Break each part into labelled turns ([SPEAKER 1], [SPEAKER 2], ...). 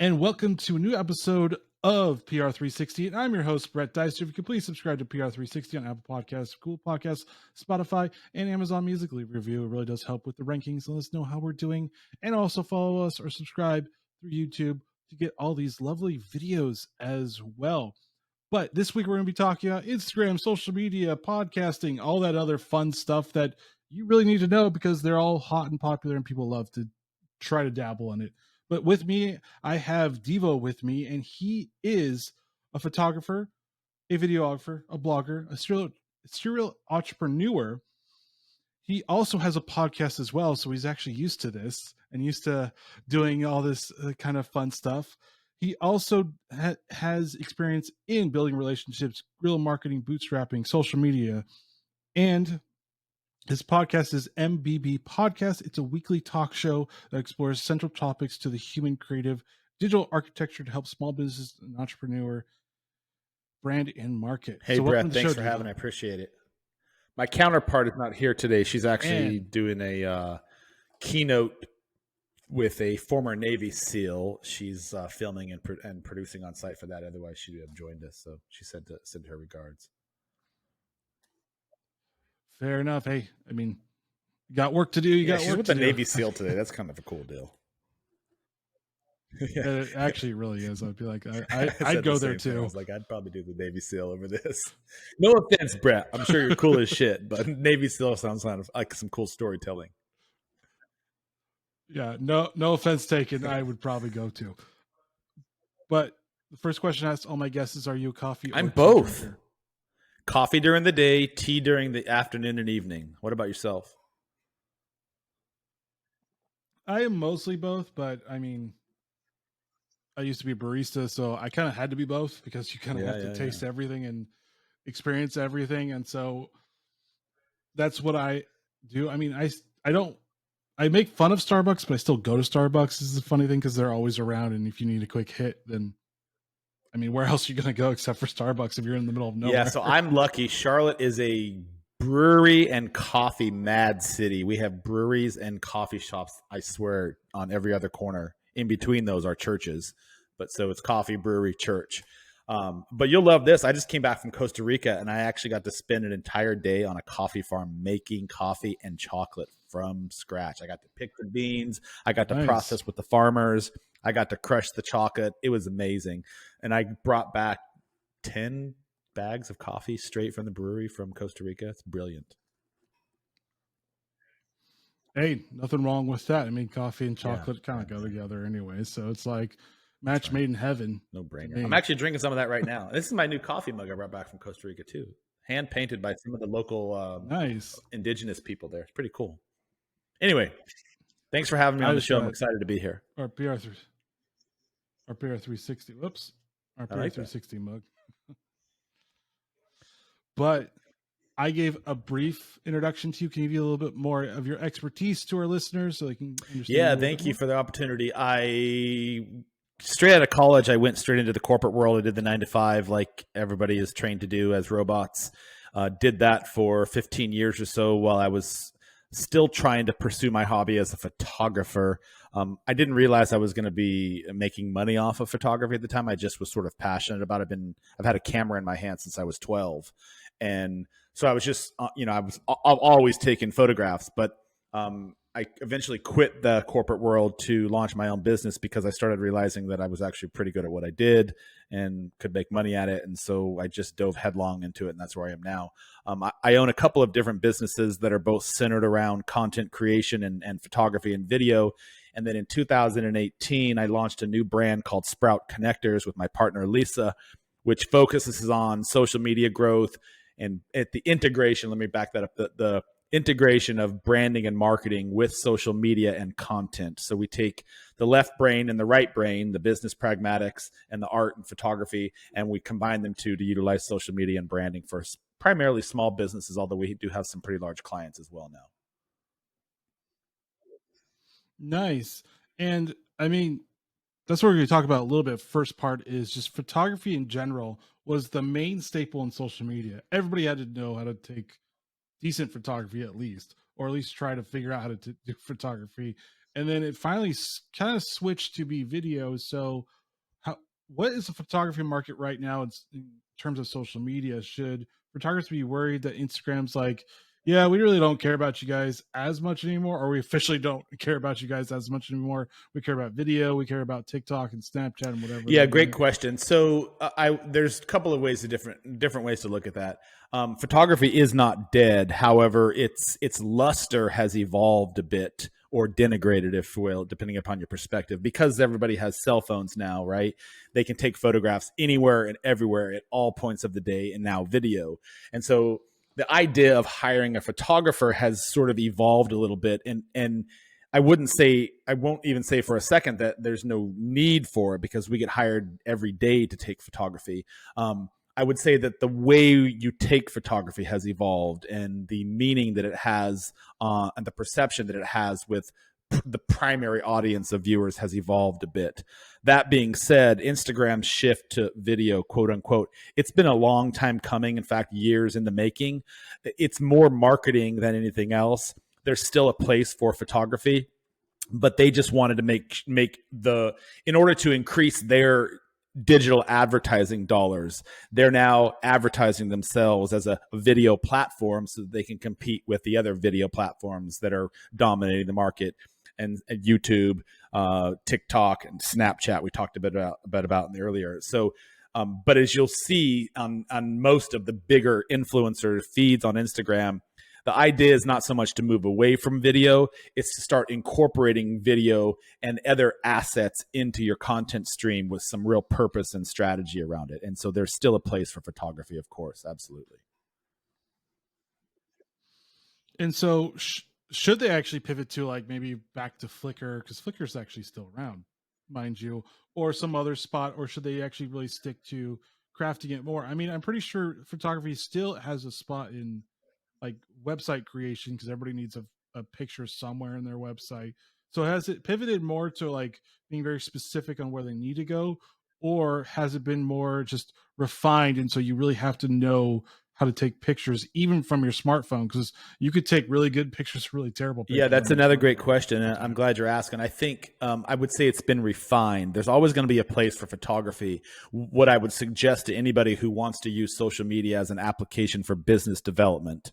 [SPEAKER 1] and welcome to a new episode of PR360. And I'm your host, Brett Deister. If you could please subscribe to PR360 on Apple Podcasts, Google Podcasts, Spotify, and Amazon Music. Leave a review. It really does help with the rankings. Let us know how we're doing. And also follow us or subscribe through YouTube to get all these lovely videos as well. But this week we're going to be talking about Instagram, social media, podcasting, all that other fun stuff that you really need to know because they're all hot and popular and people love to try to dabble in it. But with me, I have Deevo with me, and he is a photographer, a videographer, a blogger, a serial entrepreneur. He also has a podcast as well, so he's actually used to this and used to doing all this kind of fun stuff. He also has experience in building relationships, guerrilla marketing, bootstrapping, social media, and his podcast is MBB Podcast. It's a weekly talk show that explores central topics to the human creative digital architecture to help small business and entrepreneur brand and market.
[SPEAKER 2] Hey, so Brett, thanks for having me. I appreciate it. My counterpart is not here today. She's actually doing a keynote with a former Navy SEAL. She's filming and producing on site for that. Otherwise, she would have joined us. So she said to send her regards.
[SPEAKER 1] Fair enough. Hey, I mean, you got work to do.
[SPEAKER 2] She's with the Navy SEAL today. That's kind of a cool deal.
[SPEAKER 1] Yeah. It actually really is. I'd be like, I'd go there too.
[SPEAKER 2] I was like, I'd probably do the Navy SEAL over this. No offense, Brett. I'm sure you're cool as shit, but Navy SEAL sounds like some cool storytelling.
[SPEAKER 1] Yeah, no offense taken. I would probably go too. But the first question I asked all my guests is, are you a coffee or
[SPEAKER 2] I'm both. Drinker? Coffee during the day, tea during the afternoon and evening. What about yourself?
[SPEAKER 1] I am mostly both, but I mean, I used to be a barista, so I kind of had to be both because you kind of have to taste everything and experience everything. And so that's what I do. I mean, I make fun of Starbucks, but I still go to Starbucks. This is a funny thing because they're always around. And if you need a quick hit, then I mean, where else are you going to go except for Starbucks if you're in the middle of nowhere?
[SPEAKER 2] Yeah, so I'm lucky. Charlotte is a brewery and coffee mad city. We have breweries and coffee shops, I swear, on every other corner. In between those are churches. But so it's coffee, brewery, church. But you'll love this. I just came back from Costa Rica, and I actually got to spend an entire day on a coffee farm making coffee and chocolate from scratch. I got to pick the beans. I got to process with the farmers. I got to crush the chocolate. It was amazing. And I brought back 10 bags of coffee straight from the brewery from Costa Rica. It's brilliant.
[SPEAKER 1] Hey, nothing wrong with that. I mean, coffee and chocolate kind of go together anyway. So it's like match made in heaven.
[SPEAKER 2] No brainer. I'm actually drinking some of that right now. This is my new coffee mug I brought back from Costa Rica too. Hand painted by some of the local indigenous people there. It's pretty cool. Anyway, thanks for having me on the show. I'm excited to be here.
[SPEAKER 1] Our PR360. Whoops. Our PR360 mug. But I gave a brief introduction to you. Can you give a little bit more of your expertise to our listeners so they can understand?
[SPEAKER 2] Yeah, thank you for the opportunity. Straight out of college, I went straight into the corporate world. I did the 9-to-5 like everybody is trained to do as robots. Did that for 15 years or so while I was still trying to pursue my hobby as a photographer. I didn't realize I was going to be making money off of photography at the time. I just was sort of passionate about it. I've had a camera in my hand since I was 12. And so I was just, I've always taken photographs, but I eventually quit the corporate world to launch my own business because I started realizing that I was actually pretty good at what I did and could make money at it. And so I just dove headlong into it, and that's where I am now. I own a couple of different businesses that are both centered around content creation and photography and video. And then in 2018, I launched a new brand called Sprout Connectors with my partner, Lisa, which focuses on social media growth and at the integration. Let me back that up. The integration of branding and marketing with social media and content. So we take the left brain and the right brain, the business pragmatics and the art and photography, and we combine them to utilize social media and branding for primarily small businesses, although we do have some pretty large clients as well now.
[SPEAKER 1] Nice. And I mean, that's what we're going to talk about a little bit. First part is just photography in general was the main staple in social media. Everybody had to know how to take decent photography at least, or at least try to figure out how to do photography and then it finally kind of switched to be video. So, how what is the photography market right now in terms of social media? Should photographers be worried that Instagram's like, yeah, we really don't care about you guys as much anymore, or we officially don't care about you guys as much anymore? We care about video, we care about TikTok and Snapchat and whatever
[SPEAKER 2] Yeah,
[SPEAKER 1] they're
[SPEAKER 2] great
[SPEAKER 1] doing.
[SPEAKER 2] question. So I there's a couple of ways to different ways to look at that. Photography is not dead. However, its luster has evolved a bit or denigrated, if you will, depending upon your perspective, because everybody has cell phones now, right? They can take photographs anywhere and everywhere at all points of the day, and now video. And so the idea of hiring a photographer has sort of evolved a little bit, and I won't even say for a second that there's no need for it, because we get hired every day to take photography. I would say that the way you take photography has evolved, and the meaning that it has and the perception that it has with the primary audience of viewers has evolved a bit. That being said, Instagram's shift to video, quote unquote, it's been a long time coming. In fact, years in the making. It's more marketing than anything else. There's still a place for photography, but they just wanted to make the in order to increase their digital advertising dollars, they're now advertising themselves as a video platform so that they can compete with the other video platforms that are dominating the market, and YouTube, TikTok, and Snapchat we talked a bit about in the earlier. So but as you'll see on most of the bigger influencer feeds on Instagram, the idea is not so much to move away from video, it's to start incorporating video and other assets into your content stream with some real purpose and strategy around it. And so there's still a place for photography, of course, absolutely.
[SPEAKER 1] And so, should they actually pivot to like maybe back to Flickr, because Flickr's actually still around, mind you, or some other spot, or should they actually really stick to crafting it more? I mean, I'm pretty sure photography still has a spot in like website creation, because everybody needs a picture somewhere in their website. So has it pivoted more to like being very specific on where they need to go, or has it been more just refined, and so you really have to know how to take pictures even from your smartphone, because you could take really good pictures, really terrible
[SPEAKER 2] Yeah,
[SPEAKER 1] pictures on
[SPEAKER 2] that's
[SPEAKER 1] your
[SPEAKER 2] another great
[SPEAKER 1] smartphone
[SPEAKER 2] question. And I'm glad you're asking. I think I would say it's been refined. There's always going to be a place for photography. What I would suggest to anybody who wants to use social media as an application for business development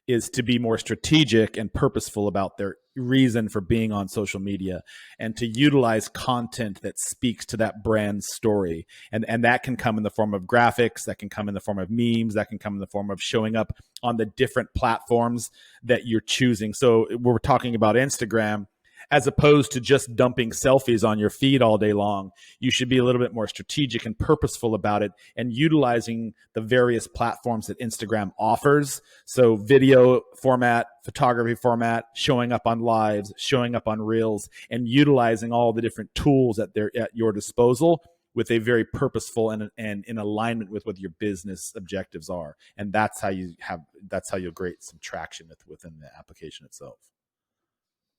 [SPEAKER 2] is to be more strategic and purposeful about their reason for being on social media, and to utilize content that speaks to that brand's story. And that can come in the form of graphics, that can come in the form of memes, that can come in the form of showing up on the different platforms that you're choosing. So we're talking about Instagram. As opposed to just dumping selfies on your feed all day long, you should be a little bit more strategic and purposeful about it, and utilizing the various platforms that Instagram offers. So video format, photography format, showing up on lives, showing up on reels, and utilizing all the different tools at your disposal with a very purposeful and in alignment with what your business objectives are. And that's how you'll create some traction within the application itself.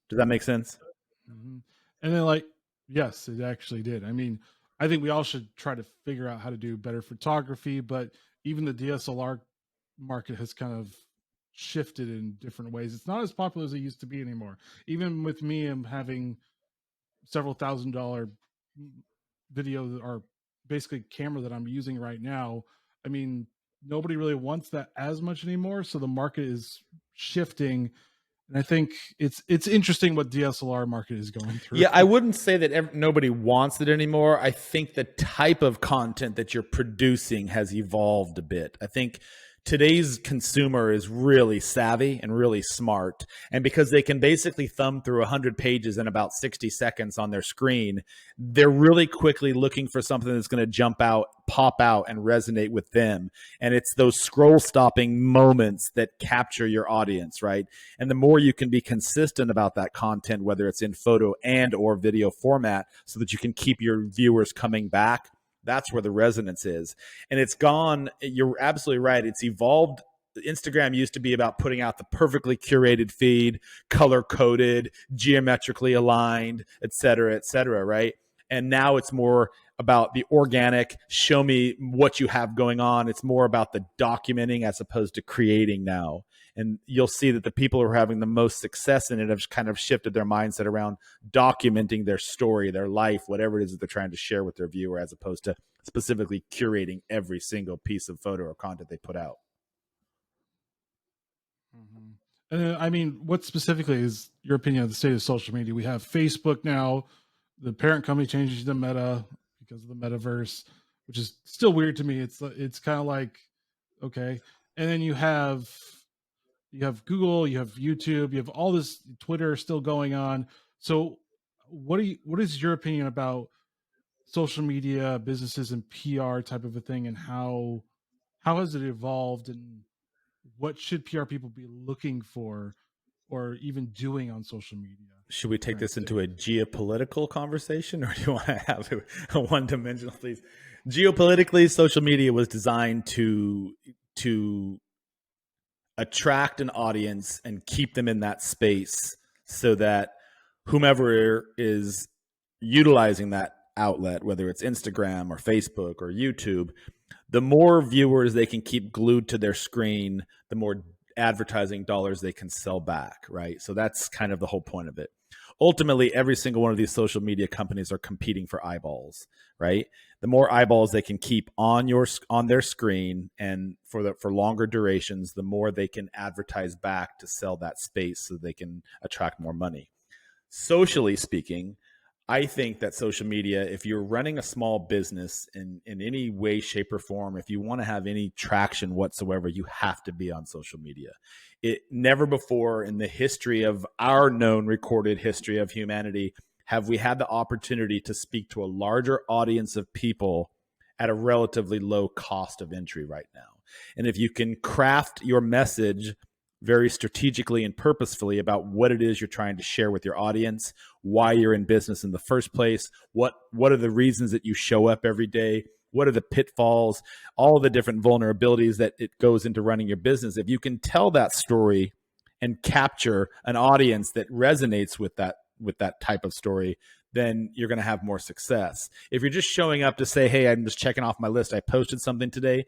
[SPEAKER 2] Does that make sense?
[SPEAKER 1] Mm-hmm. And then, like, yes, it actually did. I mean, I think we all should try to figure out how to do better photography, but even the DSLR market has kind of shifted in different ways. It's not as popular as it used to be anymore. Even with me, I'm having several $1,000 video, or basically camera that I'm using right now. I mean, nobody really wants that as much anymore. So the market is shifting, and I think it's interesting what DSLR market is going through.
[SPEAKER 2] Yeah, I wouldn't say that nobody wants it anymore. I think the type of content that you're producing has evolved a bit. I think today's consumer is really savvy and really smart. And because they can basically thumb through 100 pages in about 60 seconds on their screen, they're really quickly looking for something that's going to jump out, pop out, and resonate with them. And it's those scroll stopping moments that capture your audience, right? And the more you can be consistent about that content, whether it's in photo and or video format, so that you can keep your viewers coming back, that's where the resonance is. And it's gone. You're absolutely right. It's evolved. Instagram used to be about putting out the perfectly curated feed, color coded, geometrically aligned, et cetera, right? And now it's more about the organic, show me what you have going on. It's more about the documenting as opposed to creating now. And you'll see that the people who are having the most success in it have kind of shifted their mindset around documenting their story, their life, whatever it is that they're trying to share with their viewer, as opposed to specifically curating every single piece of photo or content they put out.
[SPEAKER 1] I mean, what specifically is your opinion of the state of social media? We have Facebook now. The parent company changes to Meta because of the metaverse, which is still weird to me. It's kind of like, okay, and then you have Google, you have YouTube, you have all this Twitter still going on. So, what is your opinion about social media, businesses, and PR type of a thing, and how has it evolved, and what should PR people be looking for or even doing on social media?
[SPEAKER 2] Should we take this into a geopolitical conversation, or do you want to have a one-dimensional, please? Geopolitically, social media was designed to attract an audience and keep them in that space so that whomever is utilizing that outlet, whether it's Instagram or Facebook or YouTube, the more viewers they can keep glued to their screen, the more advertising dollars they can sell back, right? So that's kind of the whole point of it. Ultimately, every single one of these social media companies are competing for eyeballs, right? The more eyeballs they can keep on their screen and for longer durations, the more they can advertise back to sell that space so they can attract more money. Socially speaking, I think that social media, if you're running a small business in any way, shape, or form, if you want to have any traction whatsoever, you have to be on social media. It never before in the history of our known recorded history of humanity have we had the opportunity to speak to a larger audience of people at a relatively low cost of entry right now. And if you can craft your message very strategically and purposefully about what it is you're trying to share with your audience, why you're in business in the first place, what are the reasons that you show up every day, what are the pitfalls, all the different vulnerabilities that it goes into running your business. If you can tell that story and capture an audience that resonates with that type of story, then you're going to have more success. If you're just showing up to say, hey, I'm just checking off my list, I posted something today,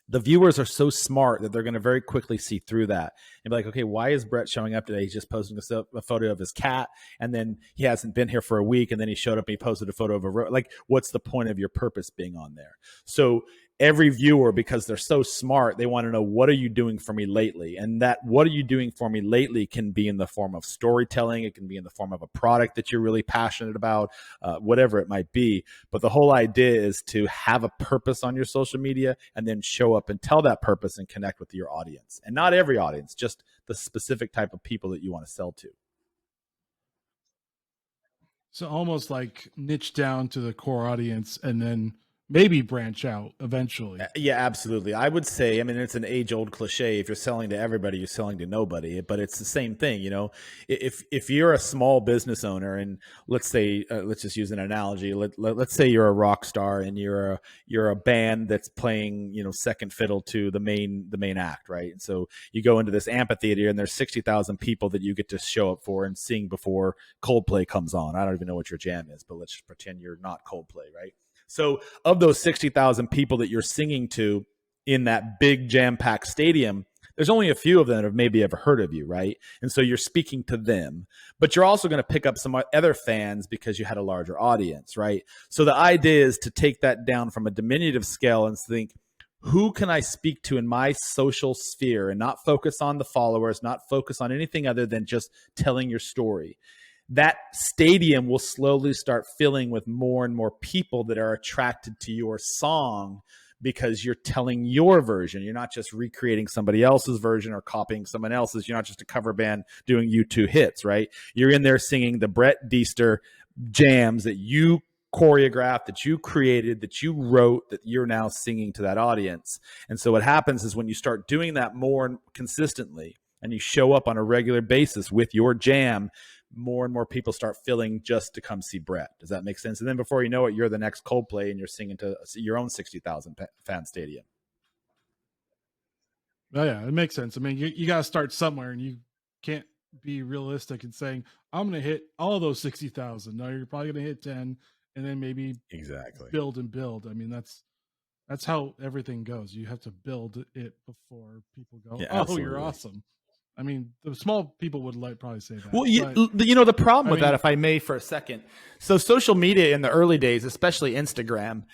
[SPEAKER 2] the viewers are so smart that they're going to very quickly see through that and be like, okay, why is Brett showing up today? He's just posting a photo of his cat, and then he hasn't been here for a week, and then he showed up and he posted a photo of like, what's the point of your purpose being on there? So every viewer, because they're so smart, they want to know, what are you doing for me lately? And that what are you doing for me lately can be in the form of storytelling. It can be in the form of a product that you're really passionate about, whatever it might be. But the whole idea is to have a purpose on your social media and then show up and tell that purpose and connect with your audience. And not every audience, just the specific type of people that you want to sell to.
[SPEAKER 1] So almost like niche down to the core audience and then maybe branch out eventually.
[SPEAKER 2] Yeah, absolutely. I would say, I mean, it's an age-old cliche. If you're selling to everybody, you're selling to nobody. But it's the same thing, you know. If you're a small business owner, and let's say, let's just use an analogy. Let's say you're a rock star and you're a band that's playing, you know, second fiddle to the main act, right? And so you go into this amphitheater and there's 60,000 people that you get to show up for and sing before Coldplay comes on. I don't even know what your jam is, but let's pretend you're not Coldplay, right? So of those 60,000 people that you're singing to in that big jam-packed stadium, there's only a few of them that have maybe ever heard of you, right? And so you're speaking to them. But you're also going to pick up some other fans because you had a larger audience, right? So the idea is to take that down from a diminutive scale and think, who can I speak to in my social sphere, and not focus on the followers, not focus on anything other than just telling your story. That stadium will slowly start filling with more and more people that are attracted to your song because you're telling your version. You're not just recreating somebody else's version or copying someone else's. You're not just a cover band doing U2 hits, right? You're in there singing the Brett Deester jams that you choreographed, that you created, that you wrote, that you're now singing to that audience. And so what happens is when you start doing that more consistently and you show up on a regular basis with your jam, more and more people start filling just to come see Brett. Does that make sense? And then before you know it, you're the next Coldplay and you're singing to your own 60,000 fan stadium.
[SPEAKER 1] Oh yeah, it makes sense. I mean, you got to start somewhere, and you can't be realistic in saying I'm going to hit all those 60,000. No, you're probably going to hit 10, and then maybe
[SPEAKER 2] Exactly.
[SPEAKER 1] build and build. I mean, that's how everything goes. You have to build it before people go,
[SPEAKER 2] Yeah,
[SPEAKER 1] "Oh, you're
[SPEAKER 2] absolutely.
[SPEAKER 1] awesome." I mean, the small people would probably say that,
[SPEAKER 2] Well,
[SPEAKER 1] but
[SPEAKER 2] the problem
[SPEAKER 1] I
[SPEAKER 2] with that,
[SPEAKER 1] mean,
[SPEAKER 2] if I may, for a second, so social media in the early days, especially Instagram,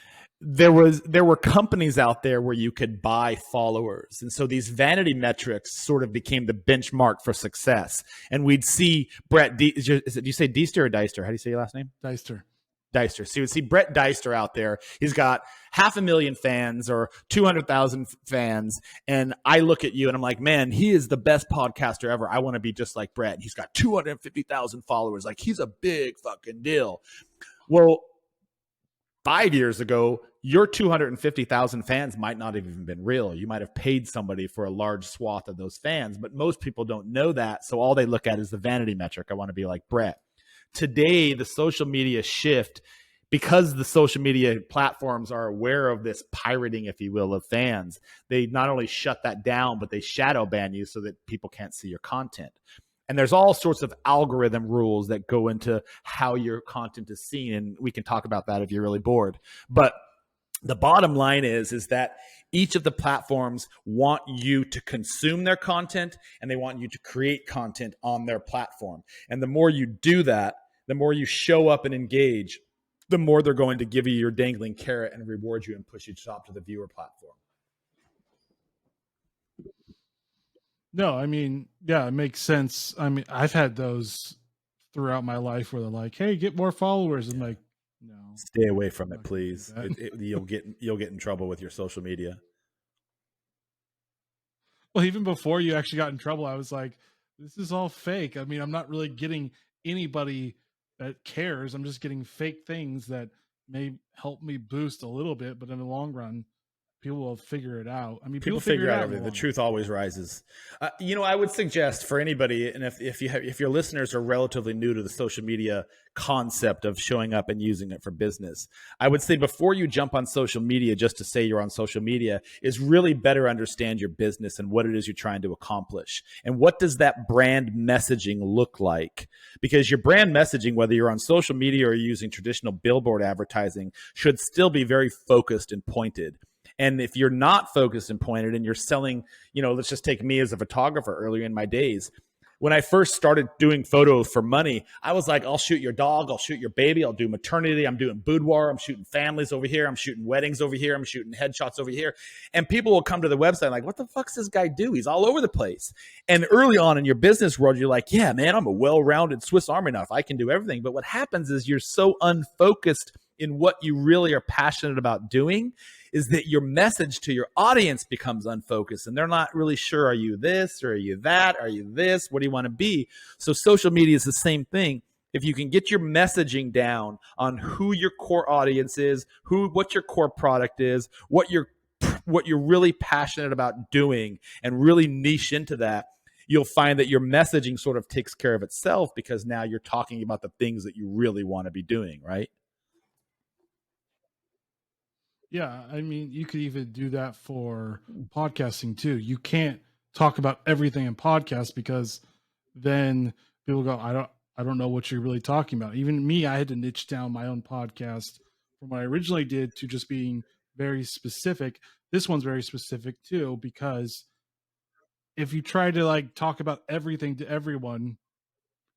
[SPEAKER 2] there were companies out there where you could buy followers, and so these vanity metrics sort of became the benchmark for success. And we'd see Brett. Do you say Deister or Deister? How do you say your last name?
[SPEAKER 1] Deister.
[SPEAKER 2] Deister. So you would see Brett Deister out there. He's got 500,000 fans or 200,000 fans. And I look at you and I'm like, man, he is the best podcaster ever. I want to be just like Brett. He's got 250,000 followers. Like, he's a big fucking deal. Well, 5 years ago, your 250,000 fans might not have even been real. You might have paid somebody for a large swath of those fans, but most people don't know that. So all they look at is the vanity metric. I want to be like Brett. Today, the social media shift, because the social media platforms are aware of this pirating, if you will, of fans, they not only shut that down, but they shadow ban you so that people can't see your content. And there's all sorts of algorithm rules that go into how your content is seen. And we can talk about that if you're really bored. But the bottom line is that each of the platforms want you to consume their content, and they want you to create content on their platform. And the more you do that, the more you show up and engage, the more they're going to give you your dangling carrot and reward you and push you top to the viewer platform.
[SPEAKER 1] No, I mean, yeah, it makes sense. I mean, I've had those throughout my life where they're like, "Hey, get more followers." I'm like, no,
[SPEAKER 2] Stay away from
[SPEAKER 1] I'm
[SPEAKER 2] it,
[SPEAKER 1] not gonna do
[SPEAKER 2] please.
[SPEAKER 1] that.
[SPEAKER 2] You'll get in trouble with your social media.
[SPEAKER 1] Well, even before you actually got in trouble, I was like, this is all fake. I mean, I'm not really getting anybody that cares. I'm just getting fake things that may help me boost a little bit, but in the long run, people will figure it out. I mean, people
[SPEAKER 2] People
[SPEAKER 1] figure
[SPEAKER 2] figure
[SPEAKER 1] it
[SPEAKER 2] out
[SPEAKER 1] out in the
[SPEAKER 2] everything. The
[SPEAKER 1] long run.
[SPEAKER 2] truth always rises. I would suggest for anybody, and if your listeners are relatively new to the social media concept of showing up and using it for business, I would say before you jump on social media just to say you're on social media, is really better understand your business and what it is you're trying to accomplish, and what does that brand messaging look like? Because your brand messaging, whether you're on social media or you're using traditional billboard advertising, should still be very focused and pointed. And if you're not focused and pointed and you're selling, let's just take me as a photographer earlier in my days. When I first started doing photos for money, I was like, I'll shoot your dog, I'll shoot your baby, I'll do maternity, I'm doing boudoir, I'm shooting families over here, I'm shooting weddings over here, I'm shooting headshots over here. And people will come to the website like, what the fuck's this guy do? He's all over the place. And early on in your business world, you're like, yeah, man, I'm a well-rounded Swiss Army knife. I can do everything. But what happens is you're so unfocused in what you really are passionate about doing, is that your message to your audience becomes unfocused, and they're not really sure, are you this or are you that? Are you this? What do you want to be? So social media is the same thing. If you can get your messaging down on who your core audience is, what your core product is, what you're really passionate about doing, and really niche into that, you'll find that your messaging sort of takes care of itself, because now you're talking about the things that you really want to be doing, right?
[SPEAKER 1] Yeah, I mean, you could even do that for podcasting too. You can't talk about everything in podcasts because then people go, I don't know what you're really talking about. Even me, I had to niche down my own podcast from what I originally did to just being very specific. This one's very specific too, because if you try to like talk about everything to everyone,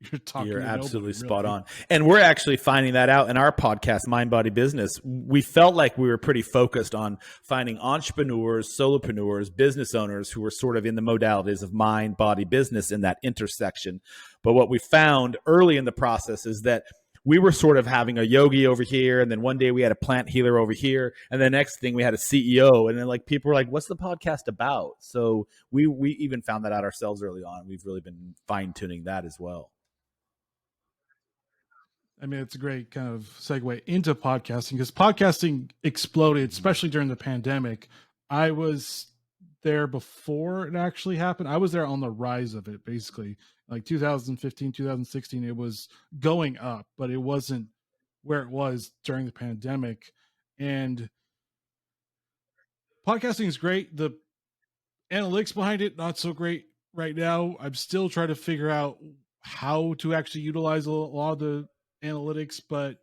[SPEAKER 1] you're
[SPEAKER 2] You're
[SPEAKER 1] talking to nobody
[SPEAKER 2] absolutely spot
[SPEAKER 1] really.
[SPEAKER 2] on. And we're actually finding that out in our podcast, Mind Body Business. We felt like we were pretty focused on finding entrepreneurs, solopreneurs, business owners who were sort of in the modalities of mind, body, business in that intersection. But what we found early in the process is that we were sort of having a yogi over here, and then one day we had a plant healer over here, and the next thing we had a CEO, and then like people were like, what's the podcast about? So we even found that out ourselves early on. We've really been fine-tuning that as well.
[SPEAKER 1] I mean, it's a great kind of segue into podcasting because podcasting exploded, especially during the pandemic. I was there before it actually happened. I was there on the rise of it, basically. Like 2015, 2016, it was going up, but it wasn't where it was during the pandemic. And podcasting is great. The analytics behind it, not so great right now. I'm still trying to figure out how to actually utilize a lot of the analytics, but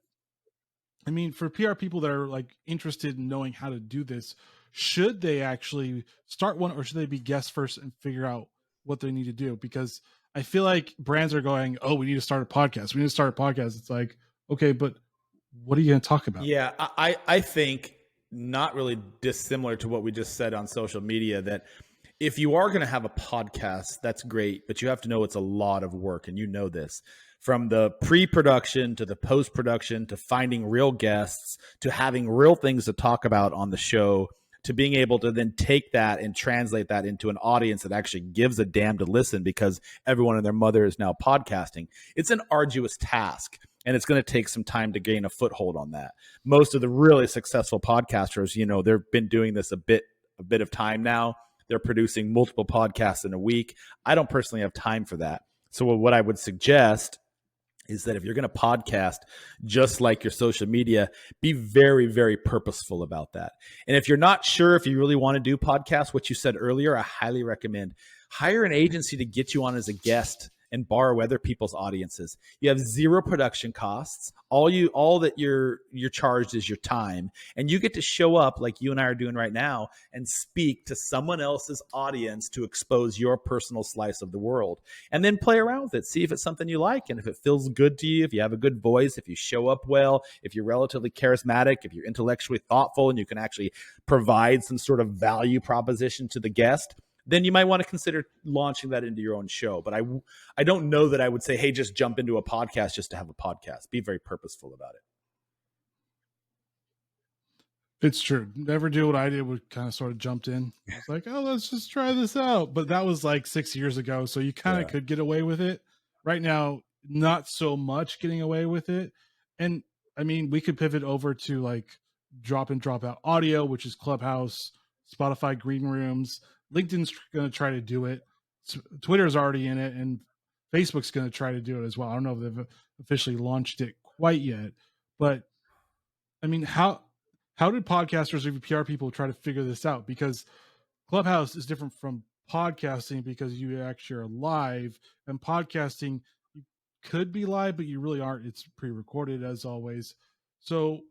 [SPEAKER 1] I mean, for PR people that are like interested in knowing how to do this, should they actually start one, or should they be guests first and figure out what they need to do? Because I feel like brands are going, "Oh, we need to start a podcast. We need to start a podcast." It's like, okay, but what are you going to talk about?
[SPEAKER 2] Yeah, I think not really dissimilar to what we just said on social media, that if you are going to have a podcast, that's great, but you have to know it's a lot of work, and you know this. From the pre-production to the post-production to finding real guests to having real things to talk about on the show to being able to then take that and translate that into an audience that actually gives a damn to listen because everyone and their mother is now podcasting. It's an arduous task, and it's going to take some time to gain a foothold on that. Most of the really successful podcasters, they've been doing this a bit of time now. They're producing multiple podcasts in a week. I don't personally have time for that. So what I would suggest is that if you're going to podcast, just like your social media, be very, very purposeful about that. And if you're not sure if you really want to do podcasts, what you said earlier, I highly recommend hire an agency to get you on as a guest and borrow other people's audiences. You have zero production costs. All that you're charged is your time, and you get to show up like you and I are doing right now and speak to someone else's audience to expose your personal slice of the world, and then play around with it. See if it's something you like, and if it feels good to you, if you have a good voice, if you show up well, if you're relatively charismatic, if you're intellectually thoughtful, and you can actually provide some sort of value proposition to the guest, then you might want to consider launching that into your own show. But I don't know that I would say, hey, just jump into a podcast just to have a podcast. Be very purposeful about it.
[SPEAKER 1] It's true. Never do what I did. We kind of sort of jumped in. I was like, oh, let's just try this out. But that was like 6 years ago. So you kind of could get away with it. Right now, not so much getting away with it. And I mean, we could pivot over to like drop in, drop out audio, which is Clubhouse, Spotify Green Rooms. LinkedIn's going to try to do it. Twitter's already in it. And Facebook's going to try to do it as well. I don't know if they've officially launched it quite yet. But I mean, how did podcasters or PR people try to figure this out? Because Clubhouse is different from podcasting because you actually are live, and podcasting you could be live, but you really aren't. It's pre-recorded as always. So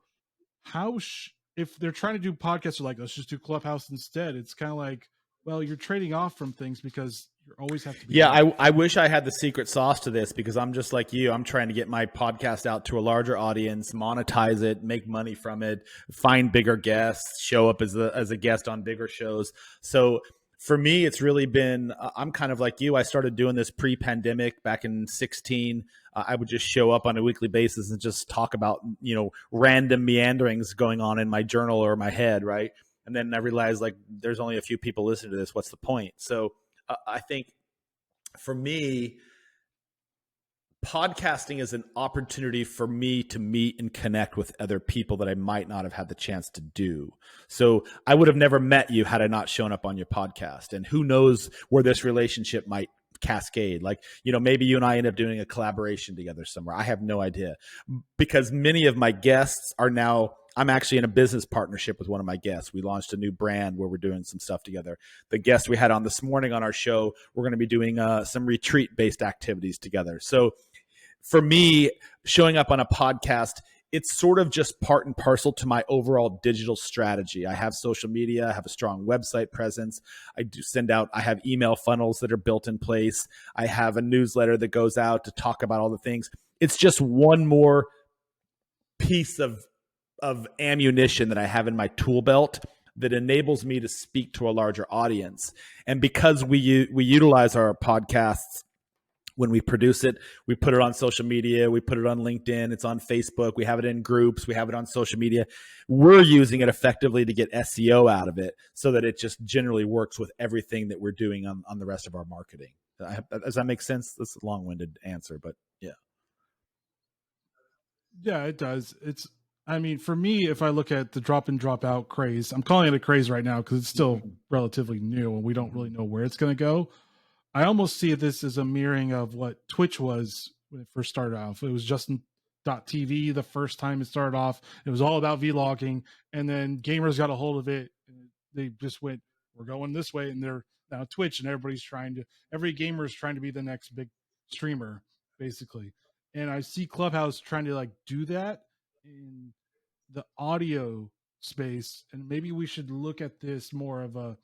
[SPEAKER 1] if they're trying to do podcasts, are like, let's just do Clubhouse instead. It's kind of like, well, you're trading off from things because you always have to be.
[SPEAKER 2] Yeah, I wish I had the secret sauce to this, because I'm just like you. I'm trying to get my podcast out to a larger audience, monetize it, make money from it, find bigger guests, show up as a guest on bigger shows. So for me, it's really been, I'm kind of like you. I started doing this pre-pandemic back in 16. I would just show up on a weekly basis and just talk about, random meanderings going on in my journal or my head, right? And then I realized, like, there's only a few people listening to this. What's the point? So I think for me, podcasting is an opportunity for me to meet and connect with other people that I might not have had the chance to do. So I would have never met you had I not shown up on your podcast. And who knows where this relationship might cascade. Like, maybe you and I end up doing a collaboration together somewhere. I have no idea, because many of my guests are now, I'm actually in a business partnership with one of my guests. We launched a new brand where we're doing some stuff together. The guest we had on this morning on our show, we're going to be doing some retreat-based activities together. So for me, showing up on a podcast, it's sort of just part and parcel to my overall digital strategy. I have social media, I have a strong website presence. I have email funnels that are built in place. I have a newsletter that goes out to talk about all the things. It's just one more piece of ammunition that I have in my tool belt that enables me to speak to a larger audience. And because we utilize our podcasts, when we produce it, we put it on social media, we put it on LinkedIn, it's on Facebook, we have it in groups, we have it on social media. We're using it effectively to get SEO out of it so that it just generally works with everything that we're doing on the rest of our marketing. Does that make sense? That's a long-winded answer, but yeah.
[SPEAKER 1] Yeah, it does. I mean, for me, if I look at the drop in, drop out craze, I'm calling it a craze right now because it's still relatively new and we don't really know where it's going to go. I almost see this as a mirroring of what Twitch was when it first started off. It was Justin.tv the first time it started off. It was all about vlogging, and then gamers got a hold of it. And they just went, we're going this way, and they're now Twitch, and every gamer is trying to be the next big streamer, basically. And I see Clubhouse trying to like do that. And the audio space, and maybe we should look at this more of a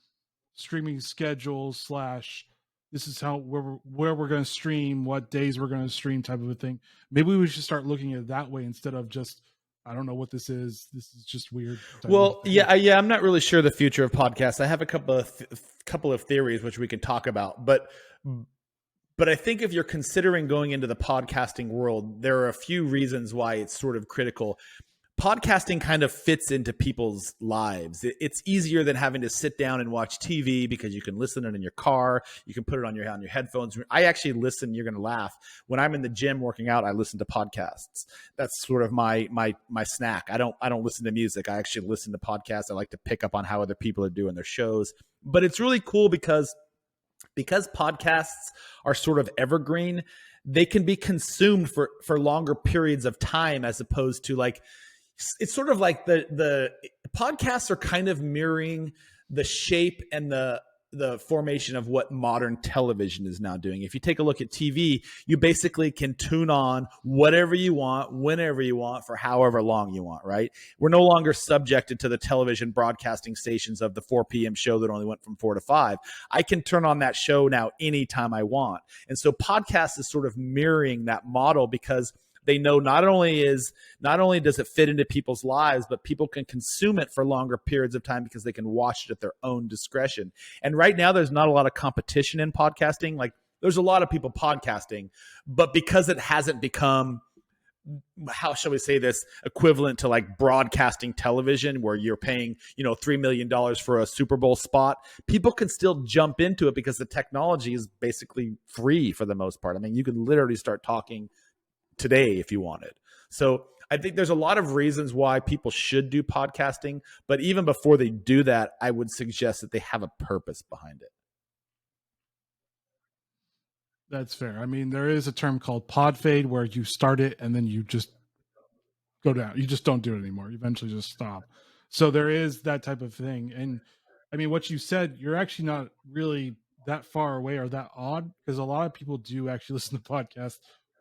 [SPEAKER 1] streaming schedule slash this is how where we're going to stream, what days we're going to stream type of a thing. Maybe we should start looking at it that way instead of just I don't know what this is. This is just weird.
[SPEAKER 2] Well, yeah, I'm not really sure the future of podcasts. I have a couple of theories which we can talk about, but I think if you're considering going into the podcasting world, there are a few reasons why it's sort of critical. Podcasting kind of fits into people's lives. It's easier than having to sit down and watch TV because you can listen it in your car. You can put it on your headphones. I actually listen. You're going to laugh. When I'm in the gym working out, I listen to podcasts. That's sort of my snack. I don't listen to music. I actually listen to podcasts. I like to pick up on how other people are doing their shows. But it's really cool because podcasts are sort of evergreen. They can be consumed for longer periods of time as opposed to like. It's sort of like the podcasts are kind of mirroring the shape and the formation of what modern television is now doing. If you take a look at TV, you basically can tune on whatever you want, whenever you want, for however long you want, right? We're no longer subjected to the television broadcasting stations of the 4 p.m. show that only went from 4 to 5. I can turn on that show now anytime I want. And so podcast is sort of mirroring that model because they know not only does it fit into people's lives, but people can consume it for longer periods of time because they can watch it at their own discretion. And right now, there's not a lot of competition in podcasting. Like there's a lot of people podcasting, but because it hasn't become, how shall we say this, equivalent to like broadcasting television where you're paying, $3 million for a Super Bowl spot, people can still jump into it because the technology is basically free for the most part. I mean, you can literally start talking today if you wanted. So I think there's a lot of reasons why people should do podcasting, but even before they do that, I would suggest that they have a purpose behind it.
[SPEAKER 1] That's fair. I mean, there is a term called pod fade where you start it and then you just go down. You just don't do it anymore. You eventually just stop. So there is that type of thing. And I mean, what you said, you're actually not really that far away or that odd because a lot of people do actually listen to podcasts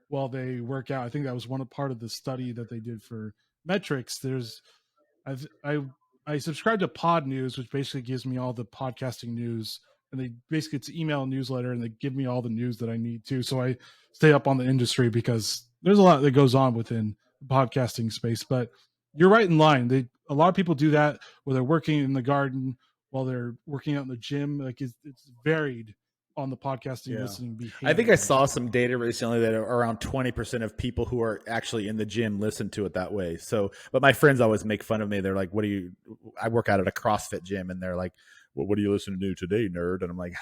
[SPEAKER 1] while they work out. I think that was part of the study that they did for metrics. I subscribe to Pod News, which basically gives me all the podcasting news, and it's an email newsletter, and they give me all the news that I need to. So I stay up on the industry because there's a lot that goes on within the podcasting space. But you're right in line. A lot of people do that where they're working in the garden while they're working out in the gym. Like it's varied on the podcasting listening behavior.
[SPEAKER 2] I think I saw some data recently that around 20% of people who are actually in the gym listen to it that way. So, but my friends always make fun of me. They're like, I work out at a CrossFit gym and they're like, well, what are you listening to do today, nerd? And I'm like,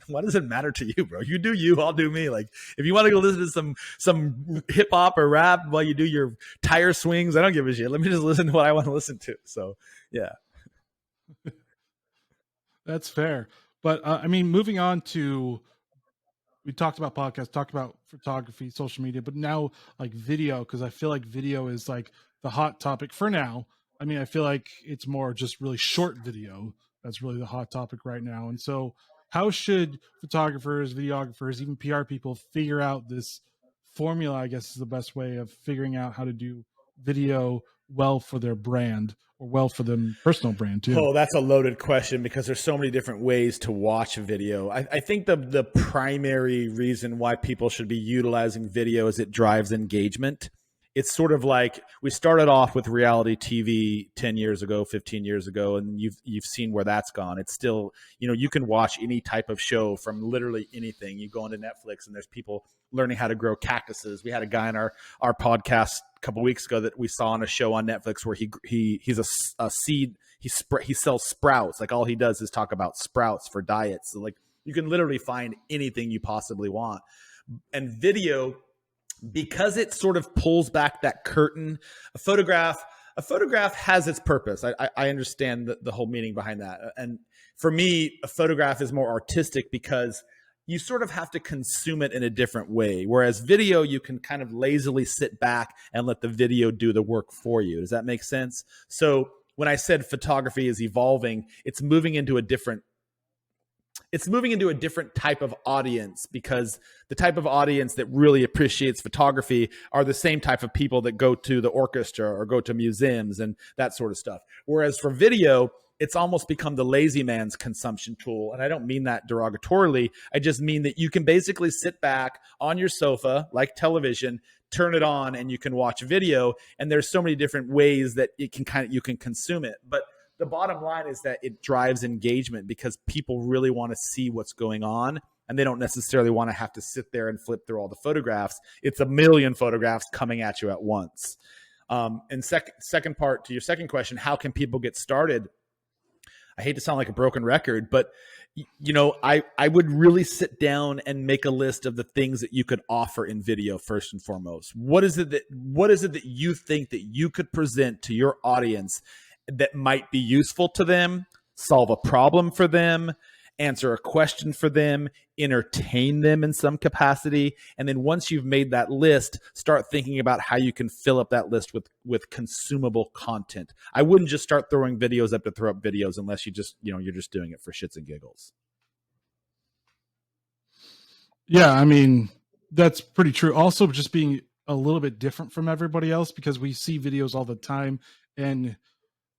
[SPEAKER 2] what does it matter to you, bro? You do you, I'll do me. Like, if you want to go listen to some hip hop or rap while you do your tire swings, I don't give a shit. Let me just listen to what I want to listen to. So, yeah.
[SPEAKER 1] That's fair. But I mean, moving on to, we talked about podcasts, talked about photography, social media, but now like video, because I feel like video is like the hot topic for now. I mean, I feel like it's more just really short video. That's really the hot topic right now. And so how should photographers, videographers, even PR people figure out this formula, I guess is the best way of figuring out how to do video well for their brand or well for them personal brand too?
[SPEAKER 2] Oh, that's a loaded question because there's so many different ways to watch video. I think the primary reason why people should be utilizing video is it drives engagement. It's sort of like we started off with reality TV 10 years ago, 15 years ago, and you've seen where that's gone. It's still, you can watch any type of show from literally anything. You go into Netflix and there's people learning how to grow cactuses. We had a guy in our podcast a couple weeks ago that we saw on a show on Netflix where he's a seed. He sells sprouts. Like all he does is talk about sprouts for diets. So like you can literally find anything you possibly want. And video, because it sort of pulls back that curtain, a photograph has its purpose. I understand the whole meaning behind that. And for me, a photograph is more artistic because you sort of have to consume it in a different way. Whereas video, you can kind of lazily sit back and let the video do the work for you. Does that make sense? So when I said photography is evolving, it's moving into a different it's moving into a different type of audience, because the type of audience that really appreciates photography are the same type of people that go to the orchestra or go to museums and that sort of stuff. Whereas for video, it's almost become the lazy man's consumption tool. And I don't mean that derogatorily. I just mean that you can basically sit back on your sofa like television, turn it on, and you can watch video. And there's so many different ways that you can consume it. But the bottom line is that it drives engagement because people really want to see what's going on, and they don't necessarily want to have to sit there and flip through all the photographs. It's a million photographs coming at you at once. And second part to your second question, how can people get started? I hate to sound like a broken record, but I would really sit down and make a list of the things that you could offer in video first and foremost. What is it that you think that you could present to your audience that might be useful to them, solve a problem for them, answer a question for them, entertain them in some capacity? And then once you've made that list, start thinking about how you can fill up that list with consumable content. I wouldn't just start throwing videos up to throw up videos unless you're just doing it for shits and giggles.
[SPEAKER 1] Yeah, I mean, that's pretty true. Also, just being a little bit different from everybody else, because we see videos all the time, and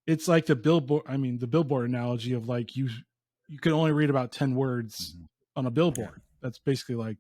[SPEAKER 1] it's like the billboard analogy of like you can only read about 10 words on a billboard. That's basically like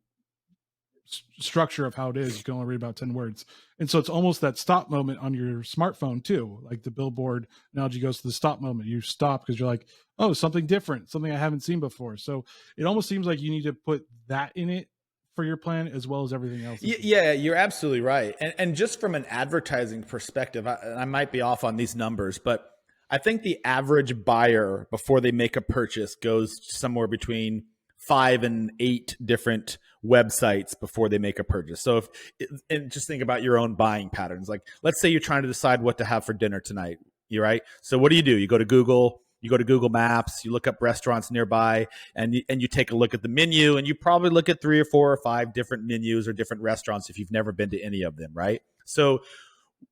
[SPEAKER 1] structure of how it is. You can only read about 10 words. And so it's almost that stop moment on your smartphone too. Like the billboard analogy goes to the stop moment. You stop because you're like, oh, something different, something I haven't seen before. So it almost seems like you need to put that in it for your plan as well as everything else.
[SPEAKER 2] Yeah, you're absolutely right. And just from an advertising perspective, I might be off on these numbers, but I think the average buyer before they make a purchase goes somewhere between 5 and 8 different websites before they make a purchase. So and just think about your own buying patterns. Like, let's say you're trying to decide what to have for dinner tonight. You're right. So what do? You go to Google. You go to Google Maps, you look up restaurants nearby, and you take a look at the menu, and you probably look at 3 or 4 or 5 different menus or different restaurants if you've never been to any of them, right? So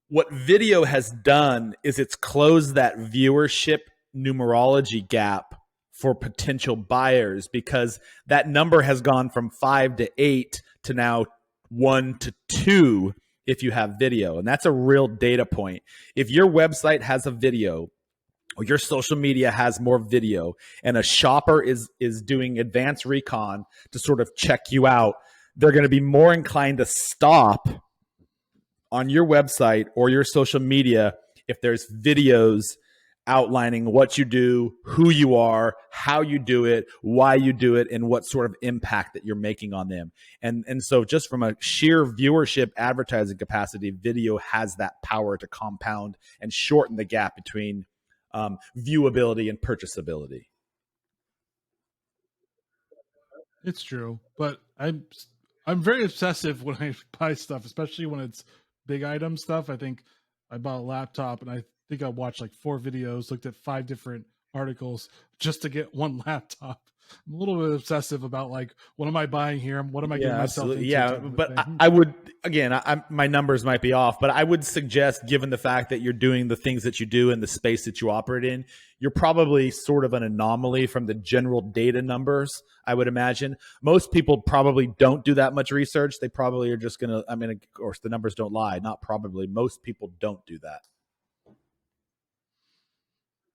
[SPEAKER 2] what video has done is it's closed that viewership numerology gap for potential buyers, because that number has gone from 5 to 8 to now 1 to 2 if you have video. And that's a real data point. If your website has a video, or your social media has more video, and a shopper is doing advanced recon to sort of check you out, they're going to be more inclined to stop on your website or your social media if there's videos outlining what you do, who you are, how you do it, why you do it, and what sort of impact that you're making on them. And so just from a sheer viewership advertising capacity, video has that power to compound and shorten the gap between viewability and purchasability.
[SPEAKER 1] It's true, but I'm very obsessive when I buy stuff, especially when it's big item stuff. I think I bought a laptop, and I think I watched like 4 videos, looked at 5 different articles just to get one laptop. I'm a little bit obsessive about like, what am I buying here? What am I getting myself into?
[SPEAKER 2] Yeah, but I would, again, my numbers might be off, but I would suggest, given the fact that you're doing the things that you do in the space that you operate in, you're probably sort of an anomaly from the general data numbers, I would imagine. Most people probably don't do that much research. They probably are just going to, I mean, of course, the numbers don't lie. Not probably. Most people don't do that.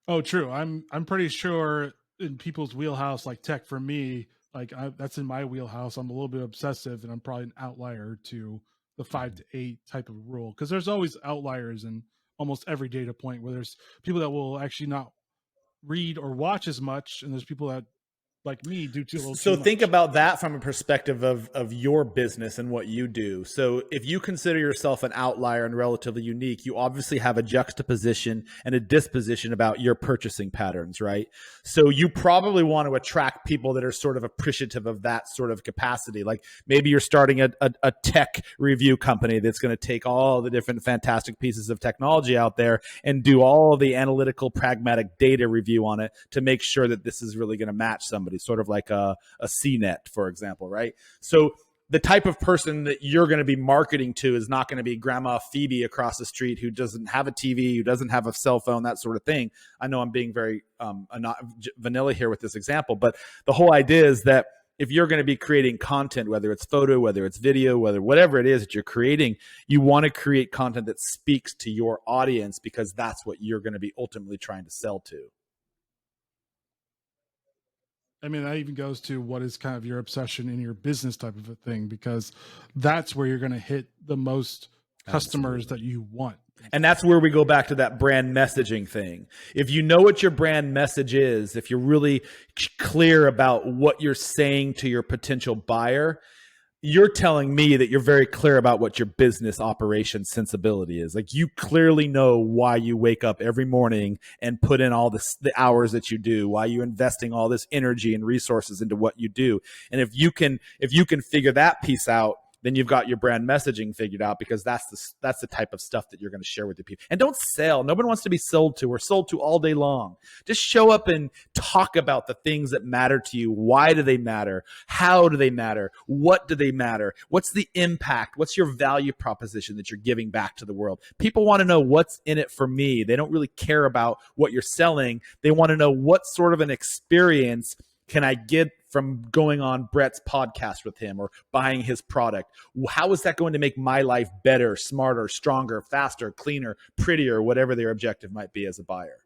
[SPEAKER 1] Oh, true. I'm pretty sure in people's wheelhouse, like tech for me, like that's in my wheelhouse. I'm a little bit obsessive, and I'm probably an outlier to the 5 to 8 type of rule, because there's always outliers in almost every data point where there's people that will actually not read or watch as much, and there's people that, like me, do too little.
[SPEAKER 2] So think about that from a perspective of your business and what you do. So if you consider yourself an outlier and relatively unique, you obviously have a juxtaposition and a disposition about your purchasing patterns, right? So you probably want to attract people that are sort of appreciative of that sort of capacity. Like maybe you're starting a tech review company that's going to take all the different fantastic pieces of technology out there and do all the analytical, pragmatic data review on it to make sure that this is really going to match somebody. Sort of like a CNET, for example, right? So the type of person that you're going to be marketing to is not going to be Grandma Phoebe across the street who doesn't have a TV, who doesn't have a cell phone, that sort of thing. I know I'm being very vanilla here with this example, but the whole idea is that if you're going to be creating content, whether it's photo, whether it's video, whatever it is that you're creating, you want to create content that speaks to your audience because that's what you're going to be ultimately trying to sell to.
[SPEAKER 1] I mean, that even goes to what is kind of your obsession in your business type of a thing, because that's where you're going to hit the most customers that you want.
[SPEAKER 2] And that's where we go back to that brand messaging thing. If you know what your brand message is, if you're really clear about what you're saying to your potential buyer, you're telling me that you're very clear about what your business operation sensibility is. Like, you clearly know why you wake up every morning and put in all the hours that you do, why you're investing all this energy and resources into what you do. And if you can figure that piece out, then you've got your brand messaging figured out, because that's the type of stuff that you're going to share with the people. And don't sell. Nobody wants to be sold to. We're sold to all day long. Just show up and talk about the things that matter to you. Why do they matter? How do they matter? What do they matter? What's the impact? What's your value proposition that you're giving back to the world? People want to know what's in it for me. They don't really care about what you're selling. They want to know what sort of an experience can I get from going on Brett's podcast with him or buying his product? How is that going to make my life better, smarter, stronger, faster, cleaner, prettier, whatever their objective might be as a buyer?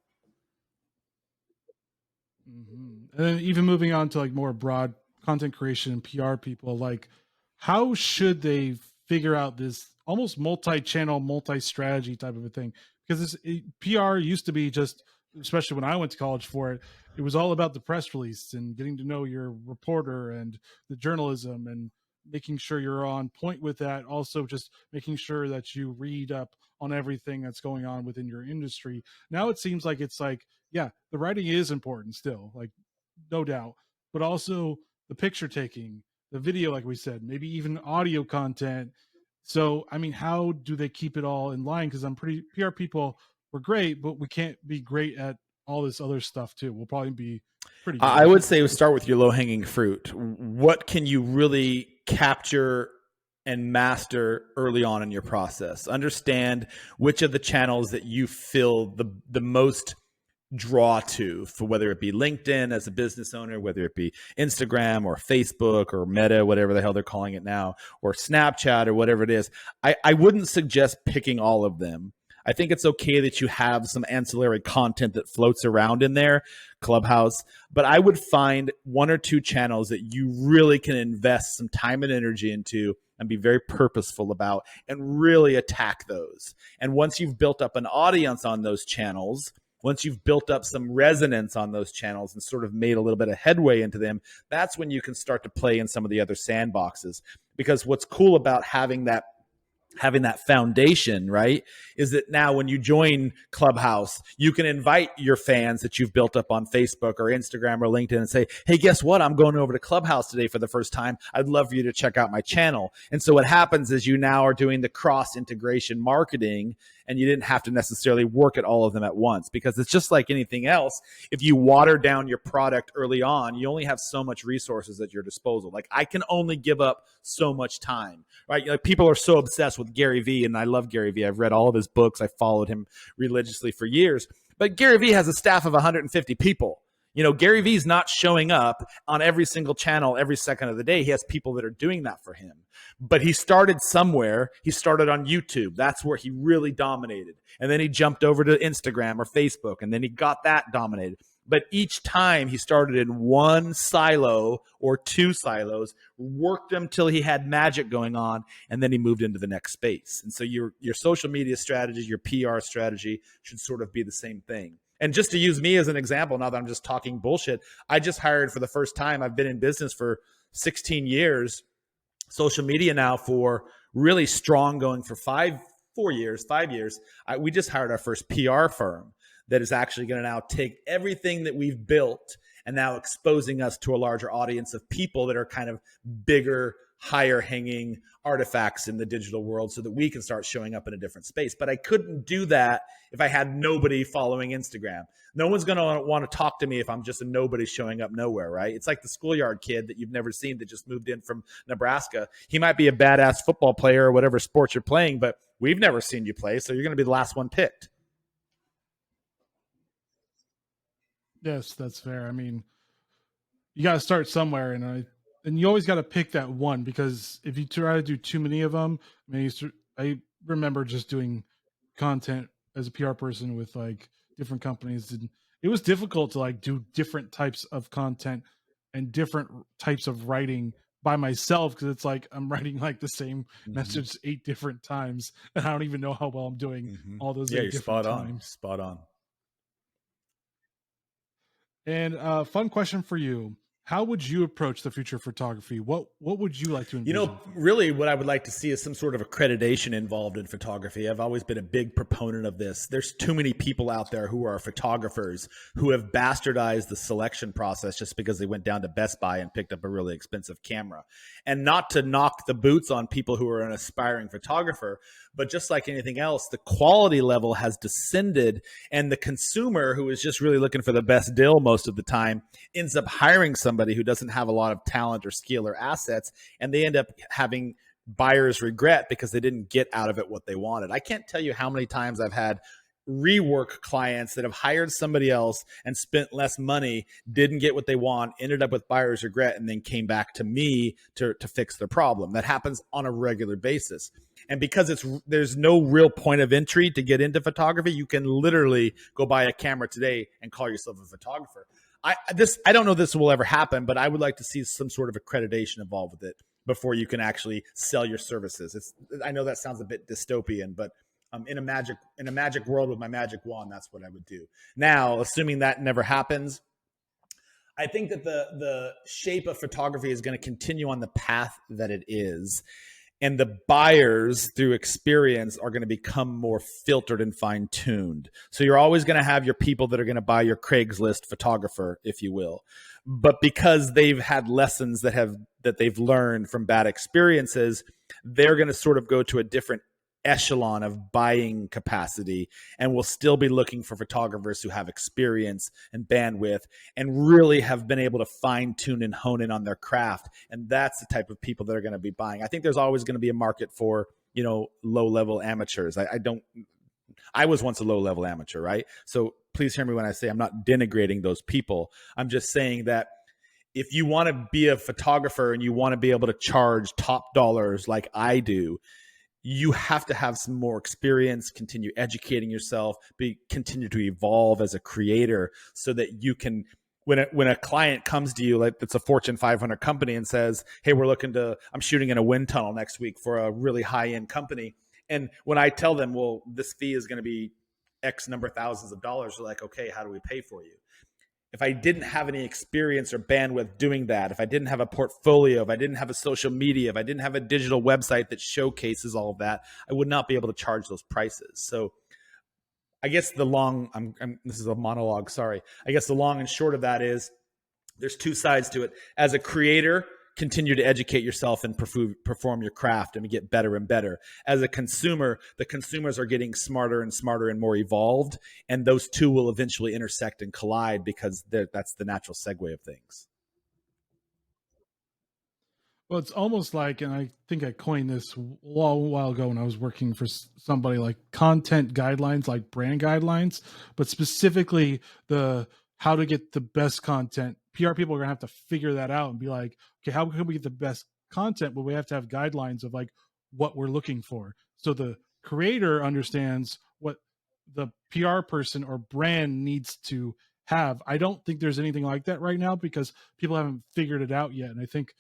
[SPEAKER 1] Mm-hmm. And then even moving on to like more broad content creation and PR people, like how should they figure out this almost multi-channel, multi-strategy type of a thing? Because PR used to be just, especially when I went to college for it, it was all about the press release and getting to know your reporter and the journalism and making sure you're on point with that. Also, just making sure that you read up on everything that's going on within your industry. Now it seems like it's like, yeah, the writing is important still, like no doubt, but also the picture taking, the video, like we said, maybe even audio content. So, I mean, how do they keep it all in line? Because I'm pretty PR people, we're great, but we can't be great at all this other stuff too. We'll probably be pretty good.
[SPEAKER 2] I would say start with your low-hanging fruit. What can you really capture and master early on in your process? Understand which of the channels that you feel the most draw to, for whether it be LinkedIn as a business owner, whether it be Instagram or Facebook or Meta, whatever the hell they're calling it now, or Snapchat or whatever it is. I wouldn't suggest picking all of them. I think it's okay that you have some ancillary content that floats around in there, Clubhouse, but I would find one or two channels that you really can invest some time and energy into and be very purposeful about and really attack those. And once you've built up an audience on those channels, once you've built up some resonance on those channels and sort of made a little bit of headway into them, that's when you can start to play in some of the other sandboxes. Because what's cool about having that foundation, right, is that now when you join Clubhouse, you can invite your fans that you've built up on Facebook or Instagram or LinkedIn and say, hey, guess what? I'm going over to Clubhouse today for the first time. I'd love for you to check out my channel. And so what happens is you now are doing the cross integration marketing, and you didn't have to necessarily work at all of them at once, because it's just like anything else. If you water down your product early on, you only have so much resources at your disposal. Like, I can only give up so much time, right? Like, people are so obsessed with Gary Vee, and I love Gary Vee. I've read all of his books. I followed him religiously for years. But Gary Vee has a staff of 150 people. You know, Gary Vee's not showing up on every single channel every second of the day. He has people that are doing that for him. But he started somewhere. He started on YouTube. That's where he really dominated. And then he jumped over to Instagram or Facebook, and then he got that dominated. But each time he started in one silo or two silos, worked them till he had magic going on, and then he moved into the next space. And so your social media strategy, your PR strategy should sort of be the same thing. And just to use me as an example, now that I'm just talking bullshit, I just hired for the first time, I've been in business for 16 years, social media now for really strong, going for 5 years. We just hired our first PR firm that is actually going to now take everything that we've built and now exposing us to a larger audience of people that are kind of bigger, higher hanging artifacts in the digital world so that we can start showing up in a different space. But I couldn't do that if I had nobody following Instagram. No one's going to want to talk to me if I'm just a nobody showing up nowhere, right? It's like the schoolyard kid that you've never seen that just moved in from Nebraska. He might be a badass football player or whatever sport you're playing, but we've never seen you play, so you're going to be the last one picked.
[SPEAKER 1] Yes, that's fair. I mean, you got to start somewhere, and you always got to pick that one, because if you try to do too many of them, I remember just doing content as a PR person with like different companies, and it was difficult to like do different types of content and different types of writing by myself, because it's like I'm writing like the same message 8 different times, and I don't even know how well I'm doing all those 8 different times.
[SPEAKER 2] Spot on.
[SPEAKER 1] And fun question for you: how would you approach the future of photography? What would you like to envision?
[SPEAKER 2] Really what I would like to see is some sort of accreditation involved in photography. I've always been a big proponent of this. There's too many people out there who are photographers who have bastardized the selection process just because they went down to Best Buy and picked up a really expensive camera. And not to knock the boots on people who are an aspiring photographer, but just like anything else, the quality level has descended, and the consumer, who is just really looking for the best deal most of the time, ends up hiring somebody who doesn't have a lot of talent or skill or assets, and they end up having buyer's regret because they didn't get out of it what they wanted. I can't tell you how many times I've had rework clients that have hired somebody else and spent less money, didn't get what they want, ended up with buyer's regret, and then came back to me to fix their problem. That happens on a regular basis. And because there's no real point of entry to get into photography, you can literally go buy a camera today and call yourself a photographer. I don't know if this will ever happen, but I would like to see some sort of accreditation involved with it before you can actually sell your services. I know that sounds a bit dystopian, but in a magic world with my magic wand, that's what I would do. Now, assuming that never happens, I think that the shape of photography is going to continue on the path that it is. And the buyers, through experience, are going to become more filtered and fine-tuned. So you're always going to have your people that are going to buy your Craigslist photographer, if you will. But because they've had lessons that they've learned from bad experiences, they're going to sort of go to a different echelon of buying capacity, and we'll still be looking for photographers who have experience and bandwidth and really have been able to fine tune and hone in on their craft. And that's the type of people that are going to be buying. I think there's always going to be a market for, low level amateurs. I was once a low level amateur, right? So please hear me when I say I'm not denigrating those people. I'm just saying that if you want to be a photographer and you want to be able to charge top dollars like I do, you have to have some more experience, continue educating yourself, continue to evolve as a creator, so that you can, when a client comes to you, like it's a Fortune 500 company and says, hey, I'm shooting in a wind tunnel next week for a really high end company. And when I tell them, well, this fee is going to be X number of thousands of dollars, they're like, okay, how do we pay for you? If I didn't have any experience or bandwidth doing that, if I didn't have a portfolio, if I didn't have a social media, if I didn't have a digital website that showcases all of that, I would not be able to charge those prices. So I guess this is a monologue, sorry. I guess the long and short of that is there's two sides to it. As a creator, continue to educate yourself and perform your craft and get better and better. As a consumer, the consumers are getting smarter and smarter and more evolved, and those two will eventually intersect and collide because that's the natural segue of things.
[SPEAKER 1] Well, it's almost like, and I think I coined this a long while ago when I was working for somebody, like content guidelines, like brand guidelines, but specifically the how to get the best content. PR people are going to have to figure that out and be like, okay, how can we get the best content? But we have to have guidelines of like what we're looking for. So the creator understands what the PR person or brand needs to have. I don't think there's anything like that right now because people haven't figured it out yet. And I think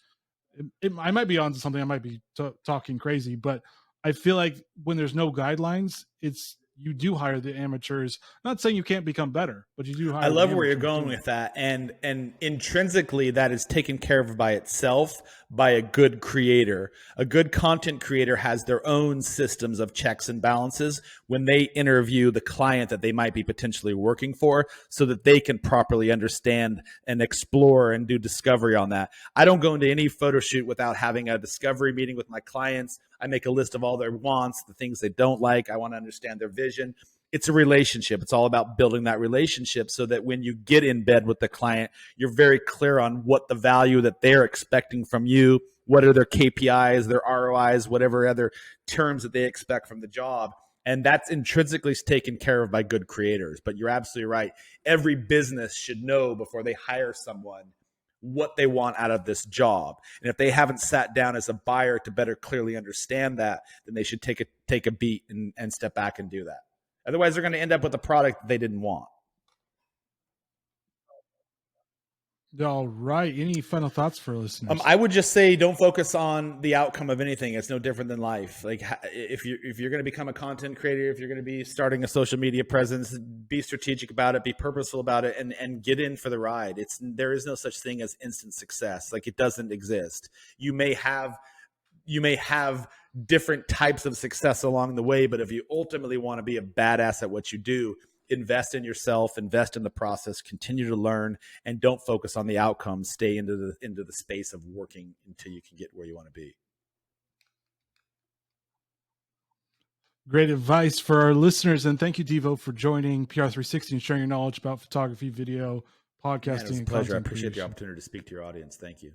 [SPEAKER 1] I might be onto something. I might be talking crazy, but I feel like when there's no guidelines, it's you do hire the amateurs. Not saying you can't become better, but you do hire.
[SPEAKER 2] I love where you're going with that, and intrinsically that is taken care of by itself by a good creator. A good content creator has their own systems of checks and balances when they interview the client that they might be potentially working for, so that they can properly understand and explore and do discovery on that. I don't go into any photo shoot without having a discovery meeting with my clients. I make a list of all their wants, the things they don't like. I want to understand their vision. It's a relationship. It's all about building that relationship so that when you get in bed with the client, you're very clear on what the value that they're expecting from you, what are their KPIs, their ROIs, whatever other terms that they expect from the job. And that's intrinsically taken care of by good creators. But you're absolutely right. Every business should know before they hire someone what they want out of this job. And if they haven't sat down as a buyer to better clearly understand that, then they should take a beat and step back and do that. Otherwise, they're going to end up with a product that they didn't want.
[SPEAKER 1] All right. Any final thoughts for listeners?
[SPEAKER 2] I would just say don't focus on the outcome of anything. It's no different than life. Like if you're going to become a content creator, if you're going to be starting a social media presence, be strategic about it, be purposeful about it, and get in for the ride. There is no such thing as instant success. Like it doesn't exist. You may have different types of success along the way, but if you ultimately want to be a badass at what you do, invest in yourself, invest in the process, continue to learn, and don't focus on the outcomes. Stay into the space of working until you can get where you want to be.
[SPEAKER 1] Great advice for our listeners. And thank you, Deevo, for joining PR360 and sharing your knowledge about photography, video, podcasting.
[SPEAKER 2] Man, it was a
[SPEAKER 1] and
[SPEAKER 2] pleasure. I
[SPEAKER 1] content
[SPEAKER 2] appreciate
[SPEAKER 1] creation.
[SPEAKER 2] the opportunity to speak to your audience. Thank you.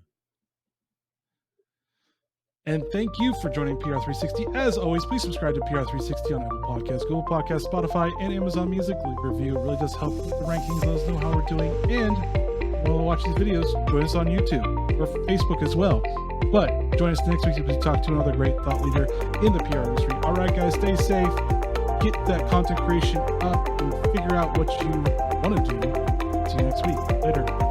[SPEAKER 1] And thank you for joining PR360. As always, please subscribe to PR360 on Apple Podcasts, Google Podcasts, Spotify, and Amazon Music. Leave a review. It really does help with the rankings. Let us know how we're doing. And while we watch these videos, join us on YouTube or Facebook as well. But join us next week as we talk to another great thought leader in the PR industry. All right, guys, stay safe. Get that content creation up and figure out what you want to do. See you next week. Later.